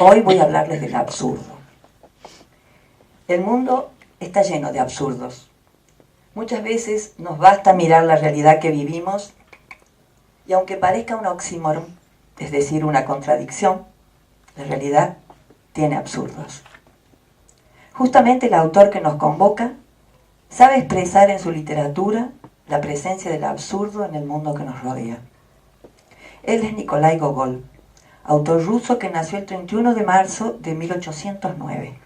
Hoy voy a hablarles del absurdo. El mundo está lleno de absurdos. Muchas veces nos basta mirar la realidad que vivimos y aunque parezca un oxímoron, es decir, una contradicción, la realidad tiene absurdos. Justamente el autor que nos convoca sabe expresar en su literatura la presencia del absurdo en el mundo que nos rodea. Él es Nikolai Gogol, autor ruso que nació el 31 de marzo de 1809.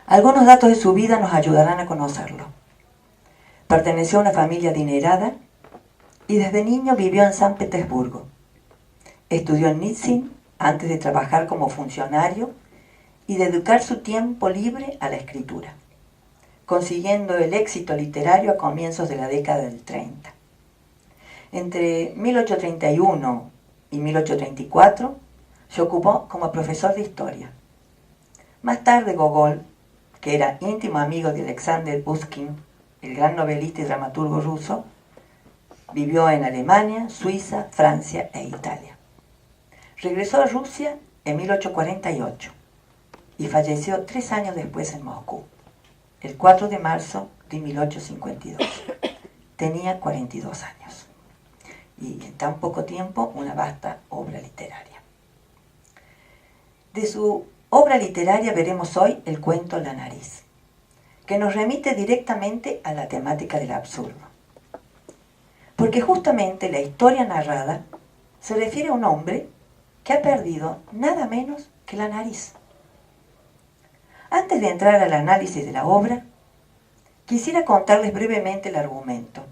Algunos datos de su vida nos ayudarán a conocerlo. Perteneció a una familia adinerada y desde niño vivió en San Petersburgo. Estudió en Nizhyn antes de trabajar como funcionario y dedicar su tiempo libre a la escritura, consiguiendo el éxito literario a comienzos de la década del 30. Entre 1831 y 1834 se ocupó como profesor de historia. Más tarde Gogol, que era íntimo amigo de Alexander Pushkin, el gran novelista y dramaturgo ruso, vivió en Alemania, Suiza, Francia e Italia. Regresó a Rusia en 1848 y falleció 3 años después en Moscú, el 4 de marzo de 1852. Tenía 42 años. Y en tan poco tiempo una vasta obra literaria. De su obra literaria veremos hoy el cuento La nariz, que nos remite directamente a la temática del absurdo. Porque justamente la historia narrada se refiere a un hombre que ha perdido nada menos que la nariz. Antes de entrar al análisis de la obra, quisiera contarles brevemente el argumento,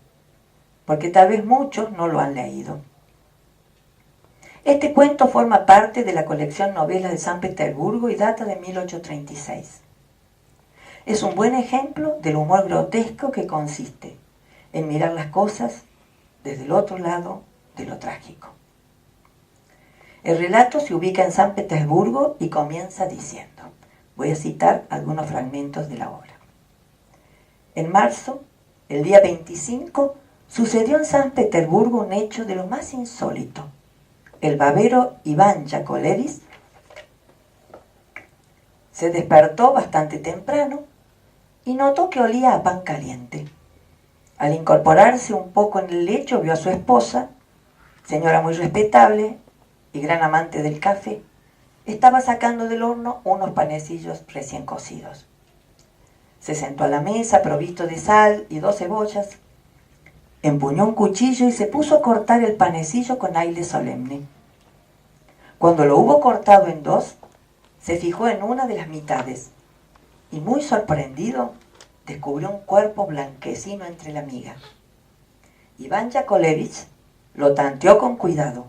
porque tal vez muchos no lo han leído. Este cuento forma parte de la colección Novelas de San Petersburgo y data de 1836. Es un buen ejemplo del humor grotesco que consiste en mirar las cosas desde el otro lado de lo trágico. El relato se ubica en San Petersburgo y comienza diciendo, voy a citar algunos fragmentos de la obra. En marzo, el día 25, sucedió en San Petersburgo un hecho de lo más insólito. El babero Iván Yakovlevich se despertó bastante temprano y notó que olía a pan caliente. Al incorporarse un poco en el lecho, vio a su esposa, señora muy respetable y gran amante del café, estaba sacando del horno unos panecillos recién cocidos. Se sentó a la mesa provisto de sal y 2 cebollas, empuñó un cuchillo y se puso a cortar el panecillo con aire solemne. Cuando lo hubo cortado en 2, se fijó en una de las mitades y muy sorprendido descubrió un cuerpo blanquecino entre la miga. Iván Yakovlevich lo tanteó con cuidado,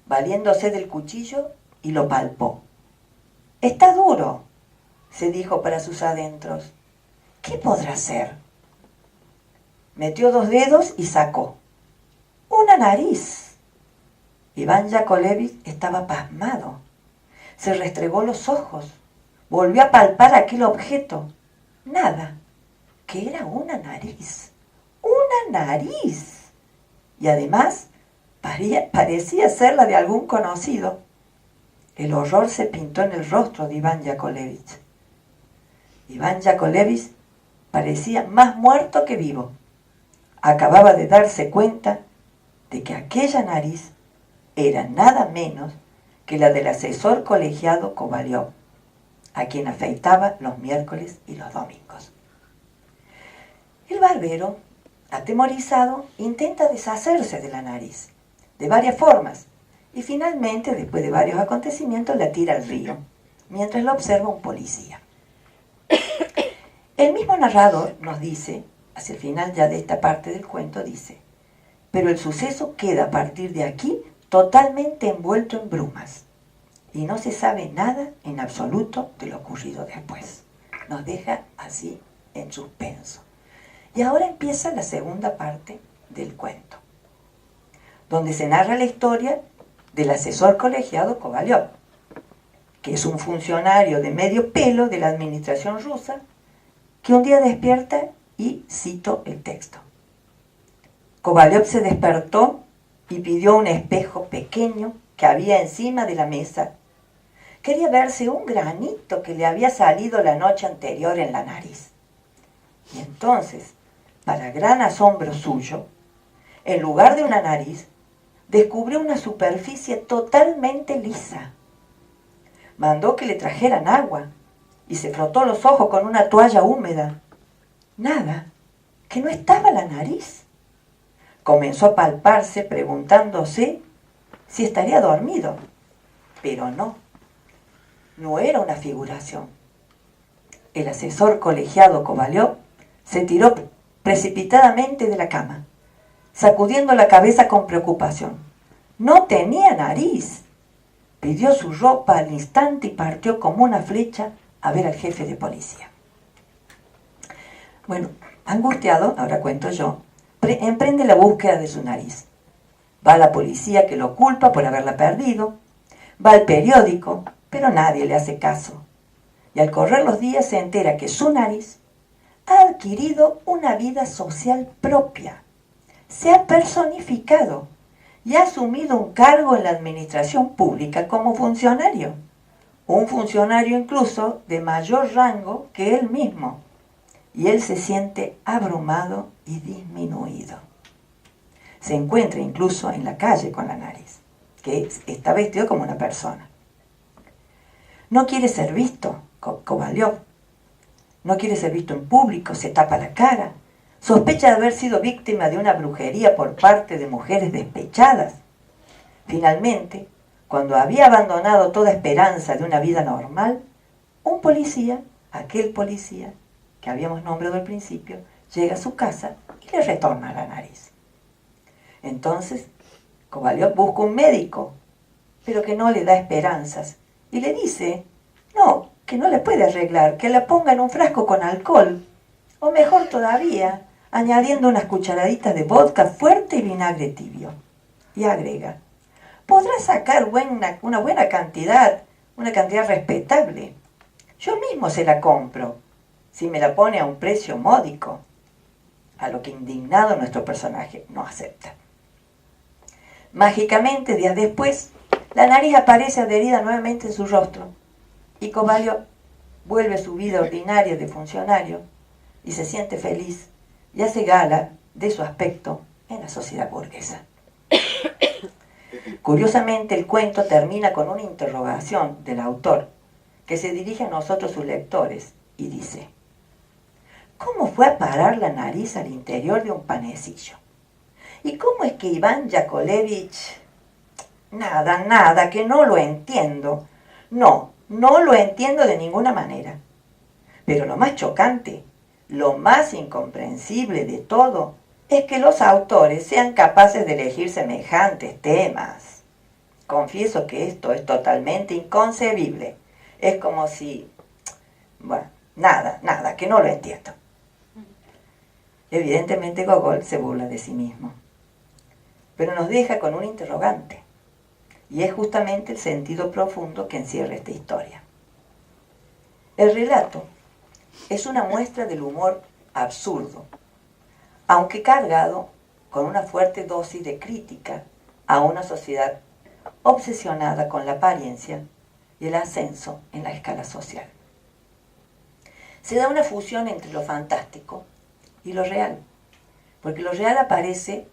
valiéndose del cuchillo y lo palpó. «Está duro», se dijo para sus adentros. «¿Qué podrá ser?». Metió 2 dedos y sacó una nariz. Iván Yakovlevich estaba pasmado. Se restregó los ojos. Volvió a palpar aquel objeto. Nada, que era una nariz. ¡Una nariz! Y además parecía ser la de algún conocido. El horror se pintó en el rostro de Iván Yakovlevich. Iván Yakovlevich parecía más muerto que vivo. Acababa de darse cuenta de que aquella nariz era nada menos que la del asesor colegiado Kovalyov, a quien afeitaba los miércoles y los domingos. El barbero, atemorizado, intenta deshacerse de la nariz, de varias formas, y finalmente, después de varios acontecimientos, la tira al río, mientras la observa un policía. El mismo narrador nos dice, hacia el final ya de esta parte del cuento, dice, pero el suceso queda a partir de aquí totalmente envuelto en brumas y no se sabe nada en absoluto de lo ocurrido después. Nos deja así en suspenso. Y ahora empieza la segunda parte del cuento, donde se narra la historia del asesor colegiado Kovalyov, que es un funcionario de medio pelo de la administración rusa, que un día despierta y cito el texto. Kovalyov se despertó y pidió un espejo pequeño que había encima de la mesa. Quería verse un granito que le había salido la noche anterior en la nariz. Y entonces, para gran asombro suyo, en lugar de una nariz, descubrió una superficie totalmente lisa. Mandó que le trajeran agua y se frotó los ojos con una toalla húmeda. Nada, que no estaba la nariz. Comenzó a palparse preguntándose si estaría dormido, pero no era una figuración. El asesor colegiado Kovalyov se tiró precipitadamente de la cama, sacudiendo la cabeza con preocupación. No tenía nariz. Pidió su ropa al instante y partió como una flecha a ver al jefe de policía. Bueno, angustiado, ahora cuento yo, emprende la búsqueda de su nariz. Va a la policía que lo culpa por haberla perdido, va al periódico, pero nadie le hace caso. Y al correr los días se entera que su nariz ha adquirido una vida social propia, se ha personificado y ha asumido un cargo en la administración pública como funcionario, un funcionario incluso de mayor rango que él mismo, y él se siente abrumado y disminuido. Se encuentra incluso en la calle con la nariz, que está vestido como una persona. No quiere ser visto, Kovalyov. No quiere ser visto en público, se tapa la cara. Sospecha de haber sido víctima de una brujería por parte de mujeres despechadas. Finalmente, cuando había abandonado toda esperanza de una vida normal, un policía, aquel policía que habíamos nombrado al principio, llega a su casa y le retorna la nariz. Entonces, Kovalyov busca un médico, pero que no le da esperanzas, y le dice, que no le puede arreglar, que la ponga en un frasco con alcohol, o mejor todavía, añadiendo unas cucharaditas de vodka fuerte y vinagre tibio. Y agrega, podrá sacar una buena cantidad, una cantidad respetable. Yo mismo se la compro, si me la pone a un precio módico. A lo que indignado nuestro personaje no acepta. Mágicamente, días después, la nariz aparece adherida nuevamente en su rostro y Kovalyov vuelve a su vida ordinaria de funcionario y se siente feliz y hace gala de su aspecto en la sociedad burguesa. Curiosamente, el cuento termina con una interrogación del autor que se dirige a nosotros sus lectores y dice, ¿cómo fue a parar la nariz al interior de un panecillo? ¿Y cómo es que Iván Yakovlevich? Nada, que no lo entiendo. No lo entiendo de ninguna manera. Pero lo más chocante, lo más incomprensible de todo, es que los autores sean capaces de elegir semejantes temas. Confieso que esto es totalmente inconcebible. Es como si... Bueno, nada, que no lo entiendo. Evidentemente Gogol se burla de sí mismo, pero nos deja con un interrogante, y es justamente el sentido profundo que encierra esta historia. El relato es una muestra del humor absurdo, aunque cargado con una fuerte dosis de crítica a una sociedad obsesionada con la apariencia y el ascenso en la escala social. Se da una fusión entre lo fantástico y lo real, porque lo real aparece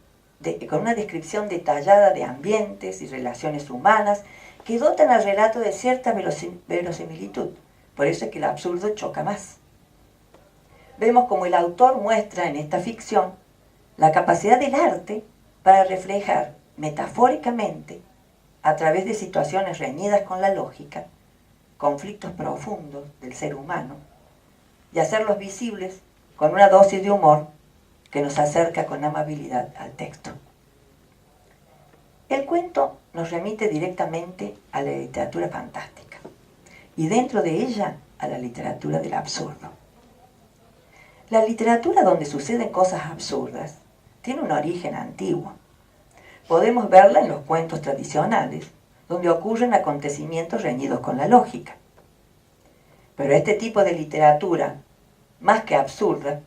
con una descripción detallada de ambientes y relaciones humanas que dotan al relato de cierta verosimilitud. Por eso es que el absurdo choca más. Vemos como el autor muestra en esta ficción la capacidad del arte para reflejar metafóricamente, a través de situaciones reñidas con la lógica, conflictos profundos del ser humano, y hacerlos visibles con una dosis de humor que nos acerca con amabilidad al texto. El cuento nos remite directamente a la literatura fantástica y dentro de ella a la literatura del absurdo. La literatura donde suceden cosas absurdas tiene un origen antiguo. Podemos verla en los cuentos tradicionales, donde ocurren acontecimientos reñidos con la lógica. Pero este tipo de literatura, más que absurda,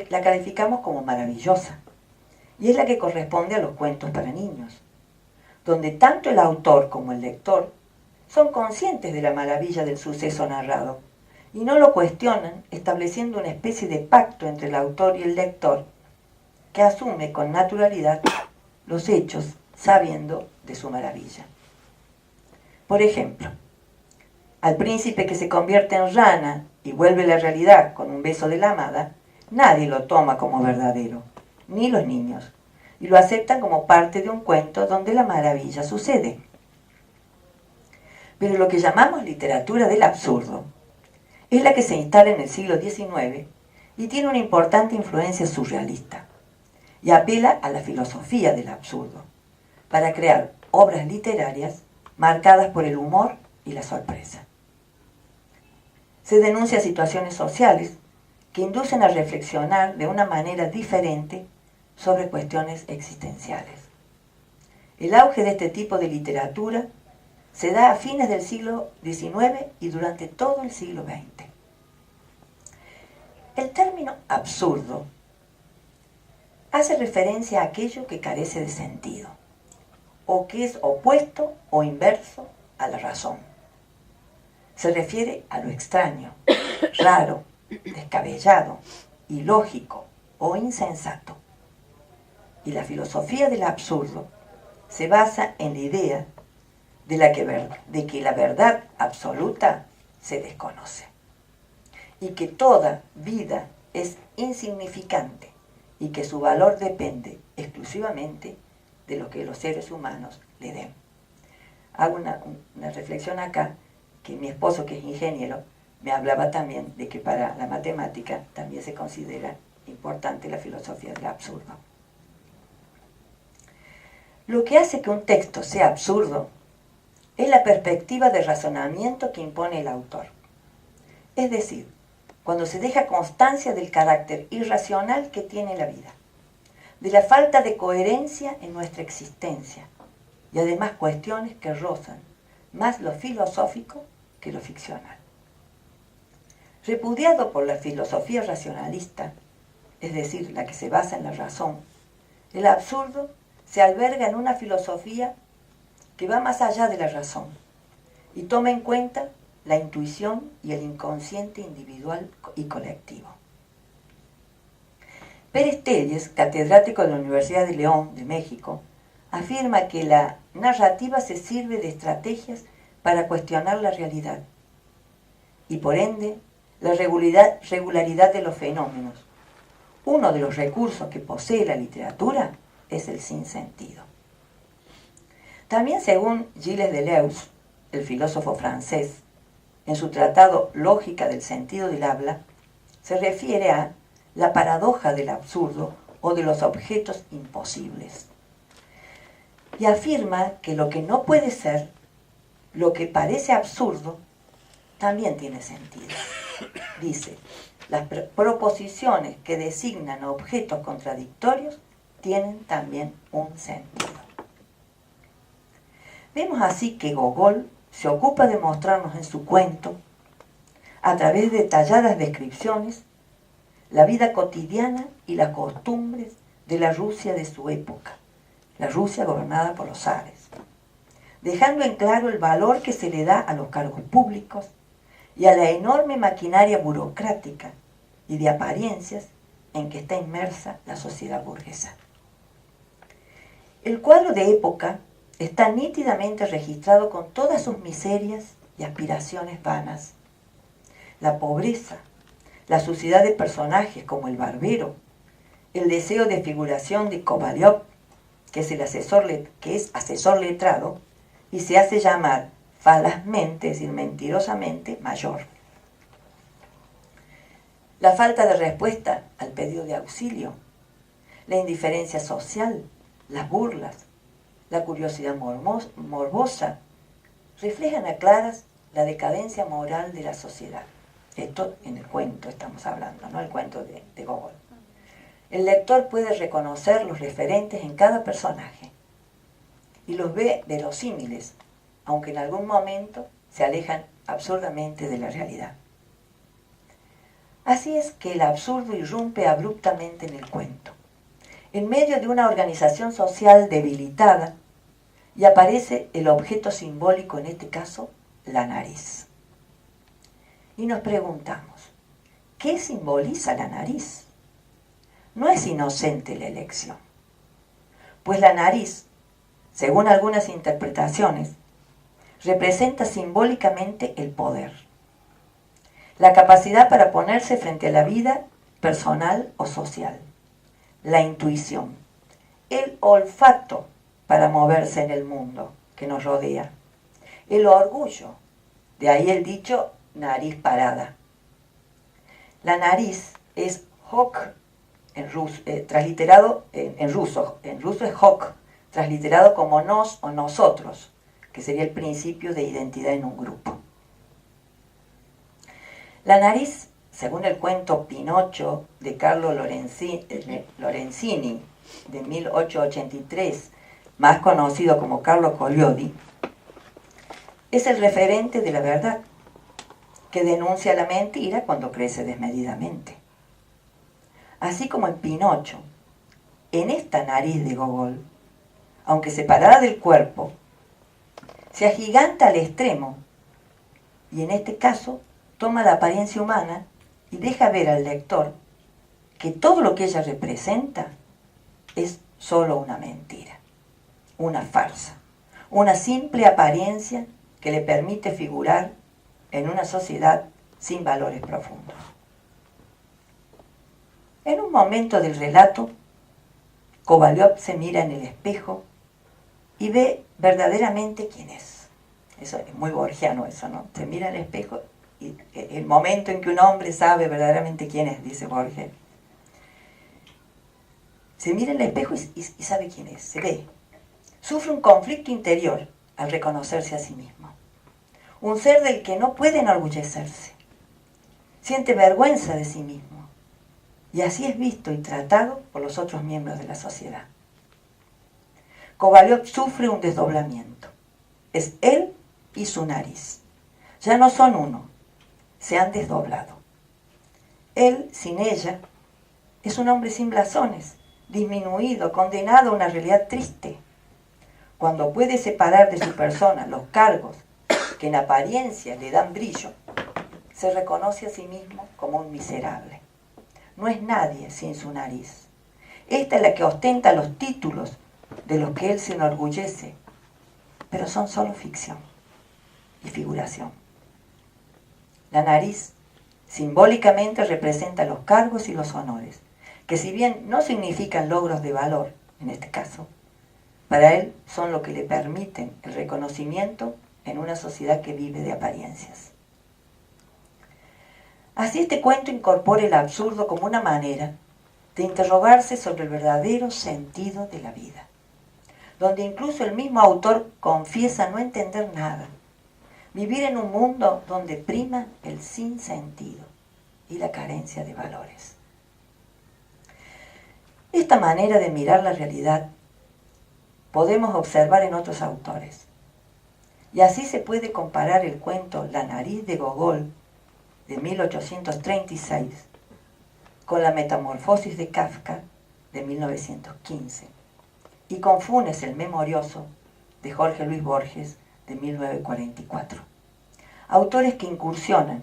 la calificamos como maravillosa, y es la que corresponde a los cuentos para niños, donde tanto el autor como el lector son conscientes de la maravilla del suceso narrado y no lo cuestionan, estableciendo una especie de pacto entre el autor y el lector que asume con naturalidad los hechos sabiendo de su maravilla. Por ejemplo, al príncipe que se convierte en rana y vuelve a la realidad con un beso de la amada, nadie lo toma como verdadero, ni los niños, y lo aceptan como parte de un cuento donde la maravilla sucede. Pero lo que llamamos literatura del absurdo es la que se instala en el siglo XIX y tiene una importante influencia surrealista, y apela a la filosofía del absurdo, para crear obras literarias marcadas por el humor y la sorpresa. Se denuncia situaciones sociales que inducen a reflexionar de una manera diferente sobre cuestiones existenciales. El auge de este tipo de literatura se da a fines del siglo XIX y durante todo el siglo XX. El término absurdo hace referencia a aquello que carece de sentido, o que es opuesto o inverso a la razón. Se refiere a lo extraño, raro, descabellado, ilógico o insensato. Y la filosofía del absurdo se basa en la idea de que la verdad absoluta se desconoce y que toda vida es insignificante y que su valor depende exclusivamente de lo que los seres humanos le den. Hago una reflexión acá, que mi esposo, que es ingeniero, me hablaba también de que para la matemática también se considera importante la filosofía del absurdo. Lo que hace que un texto sea absurdo es la perspectiva de razonamiento que impone el autor. Es decir, cuando se deja constancia del carácter irracional que tiene la vida, de la falta de coherencia en nuestra existencia y además cuestiones que rozan más lo filosófico que lo ficcional. Repudiado por la filosofía racionalista, es decir, la que se basa en la razón, el absurdo se alberga en una filosofía que va más allá de la razón y toma en cuenta la intuición y el inconsciente individual y colectivo. Pérez Telles, catedrático de la Universidad de León, de México, afirma que la narrativa se sirve de estrategias para cuestionar la realidad y, por ende, la regularidad de los fenómenos. Uno de los recursos que posee la literatura es el sinsentido. También, según Gilles Deleuze, el filósofo francés, en su tratado Lógica del sentido del habla, se refiere a la paradoja del absurdo o de los objetos imposibles. Y afirma que lo que no puede ser, lo que parece absurdo, también tiene sentido. Dice, las proposiciones que designan objetos contradictorios tienen también un sentido. Vemos así que Gogol se ocupa de mostrarnos en su cuento, a través de detalladas descripciones, la vida cotidiana y las costumbres de la Rusia de su época, la Rusia gobernada por los zares, dejando en claro el valor que se le da a los cargos públicos y a la enorme maquinaria burocrática y de apariencias en que está inmersa la sociedad burguesa. El cuadro de época está nítidamente registrado con todas sus miserias y aspiraciones vanas. La pobreza, la suciedad de personajes como el barbero, el deseo de figuración de Kovalyov, que es asesor letrado y se hace llamar falazmente, es decir, mentirosamente, mayor. La falta de respuesta al pedido de auxilio, la indiferencia social, las burlas, la curiosidad morbosa, reflejan a claras la decadencia moral de la sociedad. Esto en el cuento estamos hablando, ¿no? El cuento de Gogol. El lector puede reconocer los referentes en cada personaje y los ve verosímiles, aunque en algún momento se alejan absurdamente de la realidad. Así es que el absurdo irrumpe abruptamente en el cuento, en medio de una organización social debilitada, y aparece el objeto simbólico, en este caso, la nariz. Y nos preguntamos, ¿qué simboliza la nariz? No es inocente la elección, pues la nariz, según algunas interpretaciones, representa simbólicamente el poder, la capacidad para ponerse frente a la vida personal o social, la intuición, el olfato para moverse en el mundo que nos rodea, el orgullo, de ahí el dicho nariz parada. La nariz es hok, transliterado en ruso es hok, transliterado como nos o nosotros, que sería el principio de identidad en un grupo. La nariz, según el cuento Pinocho de Carlo Lorenzini de 1883, más conocido como Carlo Collodi, es el referente de la verdad, que denuncia la mentira cuando crece desmedidamente. Así como en Pinocho, en esta nariz de Gogol, aunque separada del cuerpo, se agiganta al extremo y en este caso toma la apariencia humana y deja ver al lector que todo lo que ella representa es solo una mentira, una farsa, una simple apariencia que le permite figurar en una sociedad sin valores profundos. En un momento del relato, Kovalyov se mira en el espejo y ve verdaderamente quién es. Eso es muy borgiano eso, ¿no? Se mira en el espejo y el momento en que un hombre sabe verdaderamente quién es, dice Borges. Se mira en el espejo y sabe quién es, se ve. Sufre un conflicto interior al reconocerse a sí mismo. Un ser del que no puede enorgullecerse. Siente vergüenza de sí mismo. Y así es visto y tratado por los otros miembros de la sociedad. Kovalyov sufre un desdoblamiento. Es él y su nariz. Ya no son uno. Se han desdoblado. Él, sin ella, es un hombre sin blasones, disminuido, condenado a una realidad triste. Cuando puede separar de su persona los cargos que en apariencia le dan brillo, se reconoce a sí mismo como un miserable. No es nadie sin su nariz. Esta es la que ostenta los títulos de los que él se enorgullece, pero son solo ficción y figuración. La nariz simbólicamente representa los cargos y los honores, que si bien no significan logros de valor, en este caso, para él son lo que le permiten el reconocimiento en una sociedad que vive de apariencias. Así este cuento incorpora el absurdo como una manera de interrogarse sobre el verdadero sentido de la vida, donde incluso el mismo autor confiesa no entender nada, vivir en un mundo donde prima el sinsentido y la carencia de valores. Esta manera de mirar la realidad podemos observar en otros autores, y así se puede comparar el cuento La nariz de Gogol de 1836 con La metamorfosis de Kafka de 1915 y con Funes el memorioso de Jorge Luis Borges de 1944. Autores que incursionan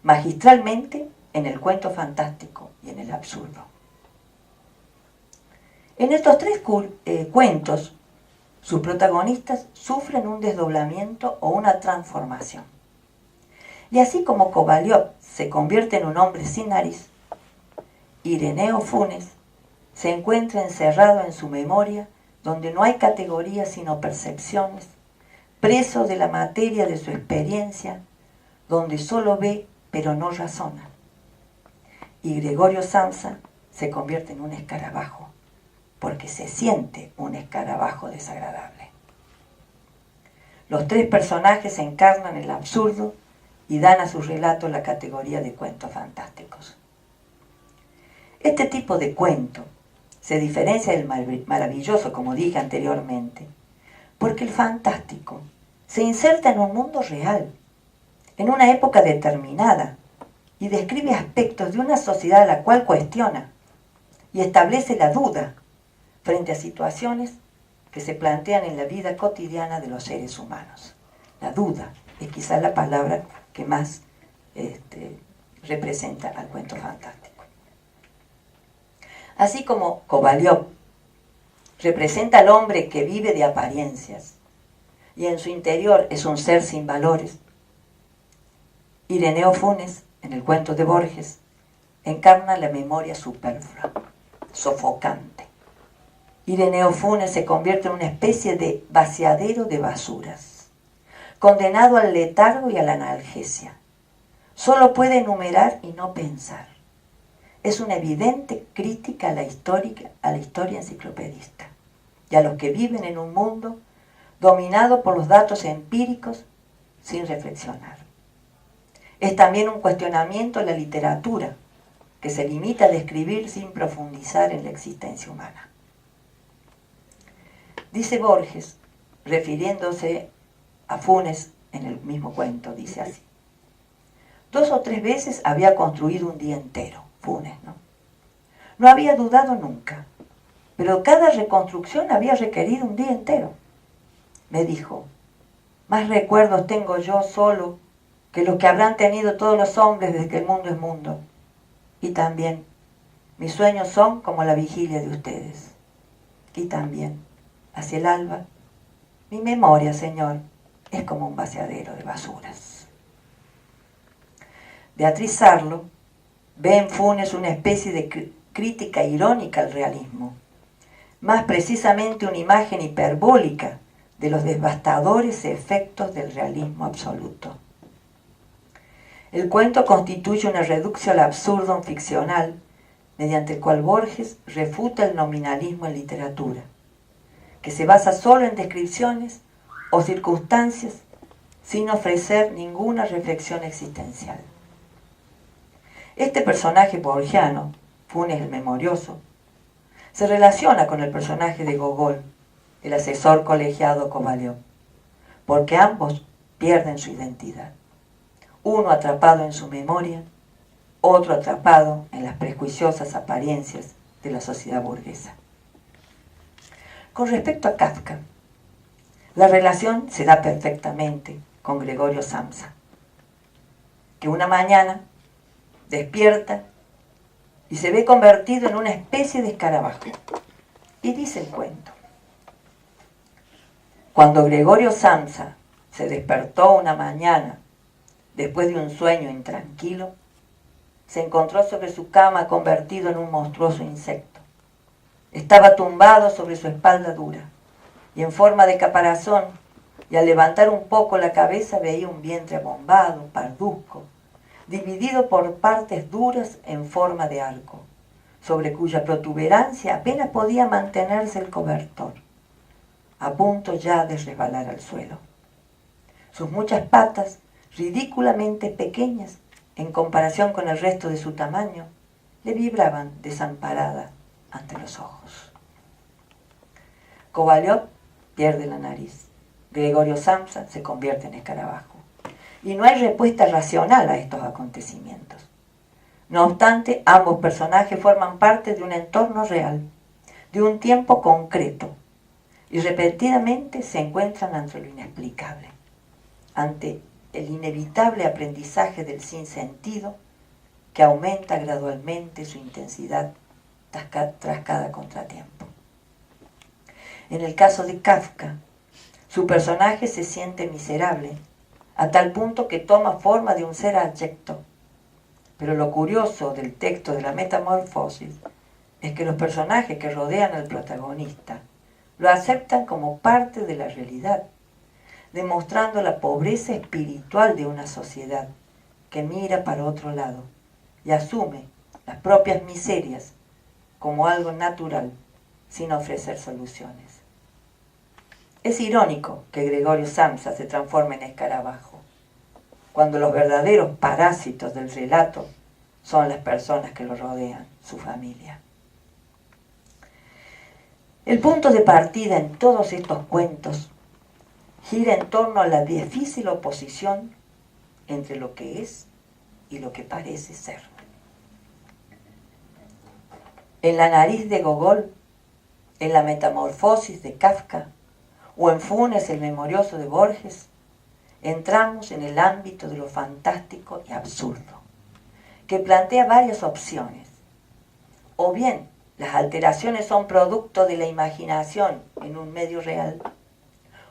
magistralmente en el cuento fantástico y en el absurdo. En estos tres cuentos, sus protagonistas sufren un desdoblamiento o una transformación. Y así como Kovalyov se convierte en un hombre sin nariz, Ireneo Funes se encuentra encerrado en su memoria, donde no hay categorías sino percepciones, preso de la materia de su experiencia, donde solo ve pero no razona. Y Gregorio Samsa se convierte en un escarabajo, porque se siente un escarabajo desagradable. Los tres personajes encarnan el absurdo y dan a su relato la categoría de cuentos fantásticos. Este tipo de cuento se diferencia del maravilloso, como dije anteriormente, porque el fantástico se inserta en un mundo real, en una época determinada, y describe aspectos de una sociedad a la cual cuestiona y establece la duda frente a situaciones que se plantean en la vida cotidiana de los seres humanos. La duda es quizás la palabra que más representa al cuento fantástico. Así como Kovalyov representa al hombre que vive de apariencias y en su interior es un ser sin valores, Ireneo Funes, en el cuento de Borges, encarna la memoria superflua, sofocante. Ireneo Funes se convierte en una especie de vaciadero de basuras, condenado al letargo y a la analgesia. Solo puede enumerar y no pensar. Es una evidente crítica a la historia enciclopedista y a los que viven en un mundo dominado por los datos empíricos sin reflexionar. Es también un cuestionamiento a la literatura, que se limita a describir sin profundizar en la existencia humana. Dice Borges, refiriéndose a Funes en el mismo cuento, dice así: 2 o 3 veces había construido un día entero, Funes, ¿no? No había dudado nunca, pero cada reconstrucción había requerido un día entero. Me dijo: más recuerdos tengo yo solo que los que habrán tenido todos los hombres desde que el mundo es mundo. Y también, mis sueños son como la vigilia de ustedes. Y también, hacia el alba, mi memoria, Señor, es como un vaciadero de basuras. Beatriz Sarlo ve en Funes una especie de crítica irónica al realismo, más precisamente una imagen hiperbólica de los devastadores efectos del realismo absoluto. El cuento constituye una reducción al absurdo ficcional, mediante el cual Borges refuta el nominalismo en literatura, que se basa solo en descripciones o circunstancias sin ofrecer ninguna reflexión existencial. Este personaje borgiano, Funes el Memorioso, se relaciona con el personaje de Gogol, el asesor colegiado Kovalyov, porque ambos pierden su identidad. Uno atrapado en su memoria, otro atrapado en las prejuiciosas apariencias de la sociedad burguesa. Con respecto a Kafka, la relación se da perfectamente con Gregorio Samsa, que una mañana despierta y se ve convertido en una especie de escarabajo. Y dice el cuento: cuando Gregorio Samsa se despertó una mañana después de un sueño intranquilo, se encontró sobre su cama convertido en un monstruoso insecto. Estaba tumbado sobre su espalda dura y en forma de caparazón, y al levantar un poco la cabeza veía un vientre abombado, parduzco, dividido por partes duras en forma de arco, sobre cuya protuberancia apenas podía mantenerse el cobertor, a punto ya de resbalar al suelo. Sus muchas patas, ridículamente pequeñas en comparación con el resto de su tamaño, le vibraban desamparada ante los ojos. Kovalyov pierde la nariz. Gregorio Samsa se convierte en escarabajo. Y no hay respuesta racional a estos acontecimientos. No obstante, ambos personajes forman parte de un entorno real, de un tiempo concreto, y repetidamente se encuentran ante lo inexplicable, ante el inevitable aprendizaje del sinsentido que aumenta gradualmente su intensidad tras cada contratiempo. En el caso de Kafka, su personaje se siente miserable a tal punto que toma forma de un ser abyecto. Pero lo curioso del texto de la Metamorfosis es que los personajes que rodean al protagonista lo aceptan como parte de la realidad, demostrando la pobreza espiritual de una sociedad que mira para otro lado y asume las propias miserias como algo natural sin ofrecer soluciones. Es irónico que Gregorio Samsa se transforme en escarabajo, cuando los verdaderos parásitos del relato son las personas que lo rodean, su familia. El punto de partida en todos estos cuentos gira en torno a la difícil oposición entre lo que es y lo que parece ser. En La nariz de Gogol, en La metamorfosis de Kafka o en Funes el memorioso de Borges, entramos en el ámbito de lo fantástico y absurdo, que plantea varias opciones. O bien, las alteraciones son producto de la imaginación en un medio real,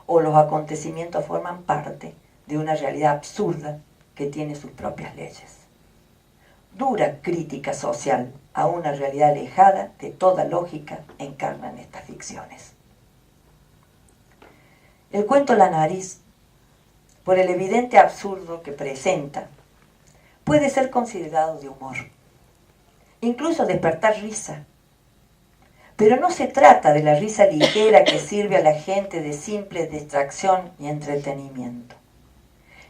o los acontecimientos forman parte de una realidad absurda que tiene sus propias leyes. Dura crítica social a una realidad alejada de toda lógica encarnan estas ficciones. El cuento La nariz, por el evidente absurdo que presenta, puede ser considerado de humor, incluso despertar risa. Pero no se trata de la risa ligera que sirve a la gente de simple distracción y entretenimiento.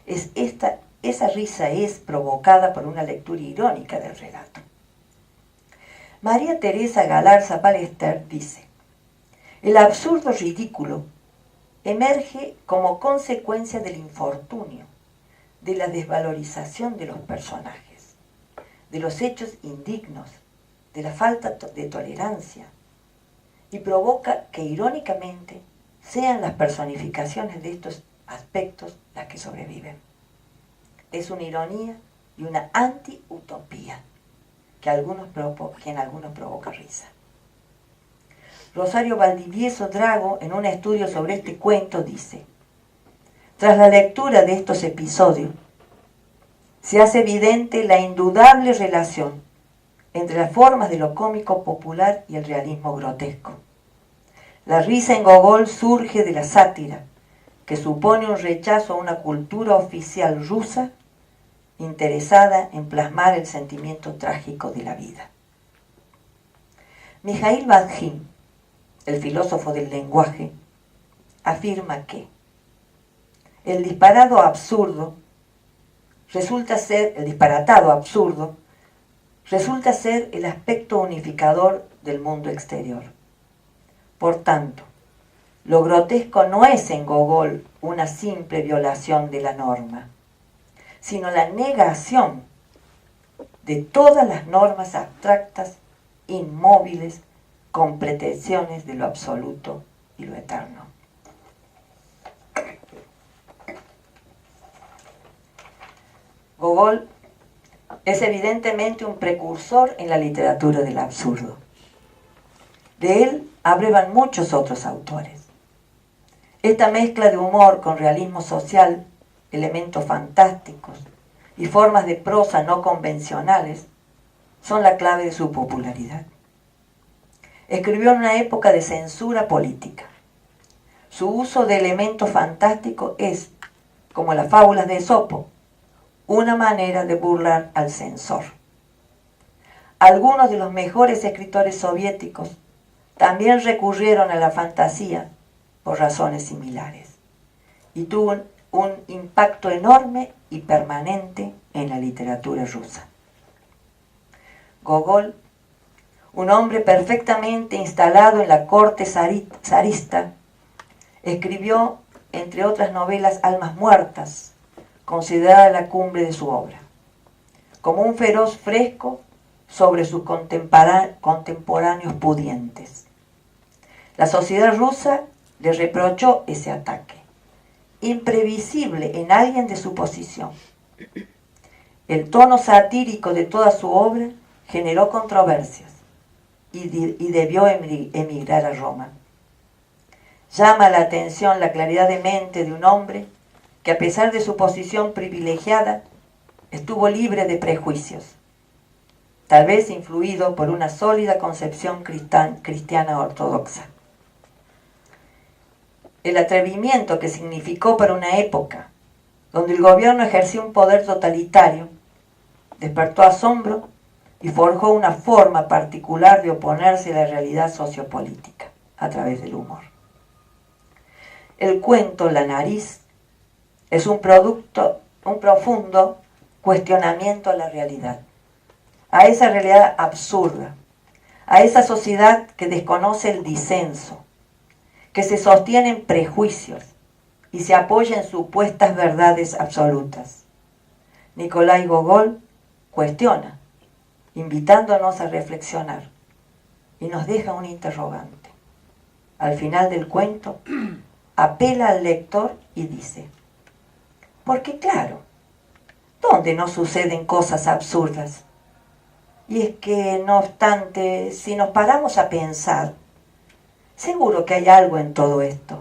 Esa risa es provocada por una lectura irónica del relato. María Teresa Galarza Ballester dice: el absurdo ridículo emerge como consecuencia del infortunio, de la desvalorización de los personajes, de los hechos indignos, de la falta de tolerancia, y provoca que irónicamente sean las personificaciones de estos aspectos las que sobreviven. Es una ironía y una anti-utopía que en algunos provoca risa. Rosario Valdivieso Drago, en un estudio sobre este cuento, dice: tras la lectura de estos episodios, se hace evidente la indudable relación entre las formas de lo cómico popular y el realismo grotesco. La risa en Gogol surge de la sátira, que supone un rechazo a una cultura oficial rusa interesada en plasmar el sentimiento trágico de la vida. Mijaíl Bajtín, el filósofo del lenguaje, afirma que el disparatado absurdo resulta ser el aspecto unificador del mundo exterior. Por tanto, lo grotesco no es en Gogol una simple violación de la norma, sino la negación de todas las normas abstractas, inmóviles, con pretensiones de lo absoluto y lo eterno. Gogol es evidentemente un precursor en la literatura del absurdo. De él abrevan muchos otros autores. Esta mezcla de humor con realismo social, elementos fantásticos y formas de prosa no convencionales son la clave de su popularidad. Escribió en una época de censura política. Su uso de elementos fantásticos es, como las fábulas de Esopo, una manera de burlar al censor. Algunos de los mejores escritores soviéticos también recurrieron a la fantasía por razones similares y tuvo un impacto enorme y permanente en la literatura rusa. Gogol, un hombre perfectamente instalado en la corte zarista, escribió, entre otras novelas, Almas muertas, considerada la cumbre de su obra, como un feroz fresco sobre sus contemporáneos pudientes. La sociedad rusa le reprochó ese ataque, imprevisible en alguien de su posición. El tono satírico de toda su obra generó controversias y debió emigrar a Roma. Llama la atención la claridad de mente de un hombre que, a pesar de su posición privilegiada, estuvo libre de prejuicios, tal vez influido por una sólida concepción cristiana ortodoxa. El atrevimiento que significó para una época donde el gobierno ejerció un poder totalitario despertó asombro y forjó una forma particular de oponerse a la realidad sociopolítica a través del humor. El cuento La nariz es un profundo cuestionamiento a la realidad, a esa realidad absurda, a esa sociedad que desconoce el disenso, que se sostiene en prejuicios y se apoya en supuestas verdades absolutas. Nikolai Gogol cuestiona, invitándonos a reflexionar, y nos deja un interrogante. Al final del cuento, apela al lector y dice, porque claro, ¿dónde no suceden cosas absurdas? Y es que, no obstante, si nos paramos a pensar, seguro que hay algo en todo esto.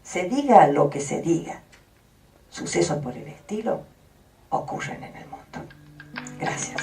Se diga lo que se diga, sucesos por el estilo ocurren en el mundo. Gracias.